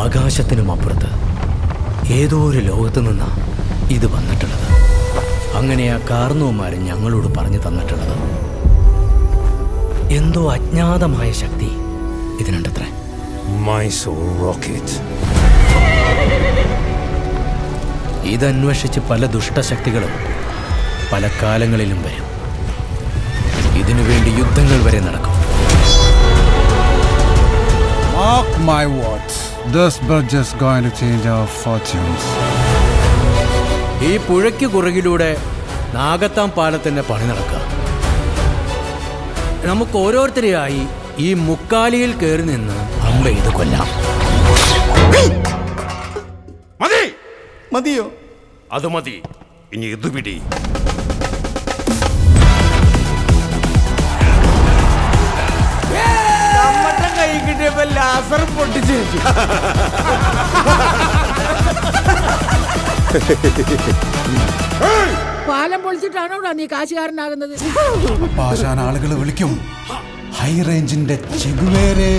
ആകാശത്തിനും അപ്പുറത്ത് ഏതോ ഒരു ലോകത്ത് നിന്നാ ഇത് വന്നിട്ടുള്ളത്. അങ്ങനെ ആ കാർന്നവന്മാർ ഞങ്ങളോട് പറഞ്ഞു തന്നിട്ടുള്ളത് എന്തോ അജ്ഞാതമായ ശക്തി ഇതിനുണ്ടത്രേ. ഇതന്വേഷിച്ച് പല ദുഷ്ടശക്തികളും പല കാലങ്ങളിലും വരും. ഇതിനുവേണ്ടി യുദ്ധങ്ങൾ വരെ നടക്കും. Mark my words, this bridge is going to change our fortunes. ഈ പുഴയ്ക്ക് കുറുകിലൂടെ നാഗത്താം പാലത്തിന്റെ പണി നടക്കുക. നമുക്ക് ഓരോരുത്തരെയായി ഈ മുക്കാലിയിൽ കയറി നിന്ന് അമ്പ ഇത് കൊല്ലാം. മതിയോ? അത് മതി. ഇനി ഇത് പിടി. കൈ കിട്ടിയപ്പോ ലാസർ പൊട്ടിച്ചു. പാലം പൊളിച്ചിട്ടാണോ നീ കാശുകാരനാകുന്നത്? പാഷാൻ ആളുകൾ വിളിക്കും ഹൈ റേഞ്ചിന്റെ ചെഗുവേരേ.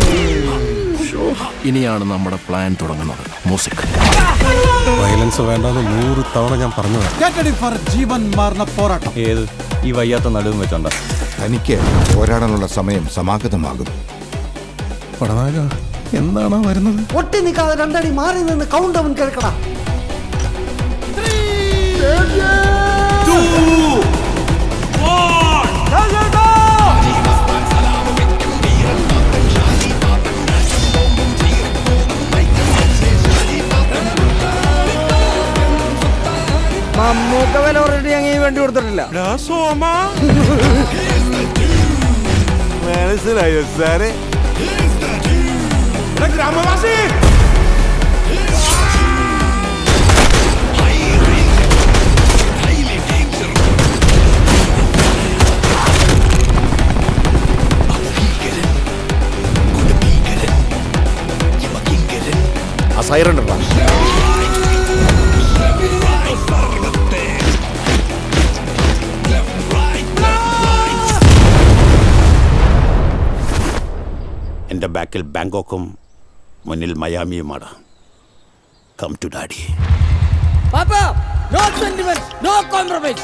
ഇനിയാണ് നമ്മുടെ പ്ലാൻ തുടങ്ങുന്നത്. മ്യൂസിക്. വയലൻസ് വേണ്ടെന്ന് 100 തവണ ഞാൻ പറഞ്ഞതാണ്. ജീവൻ മാറുന്ന പോരാട്ടം. ഏത് ഈ വയ്യാത്ത നടുവും വെച്ചോണ്ട. തനിക്ക് പോരാടാനുള്ള സമയം സമാഗതമാകും. പടനാക എന്താണോ വരുന്നത്? ഒട്ടി നിൽക്കാതെ 2 അടി മാറി നിന്ന് കൗണ്ട് അവൻ കേൾക്കടാ. മമ്മൂക്ക വില ഓൾറെഡി അങ്ങനെ വേണ്ടി കൊടുത്തിട്ടില്ല. മനസ്സിലായോ സാറേ? ഗ്രാമവാസി ആ സൈറൺ ഉണ്ടോ? എൻ്റെ ബാക്കിൽ ബാങ്കോക്കും മുന്നിൽ മയാമിയുമാണ്. Come to daddy. Papa, no sentiments, no compromise.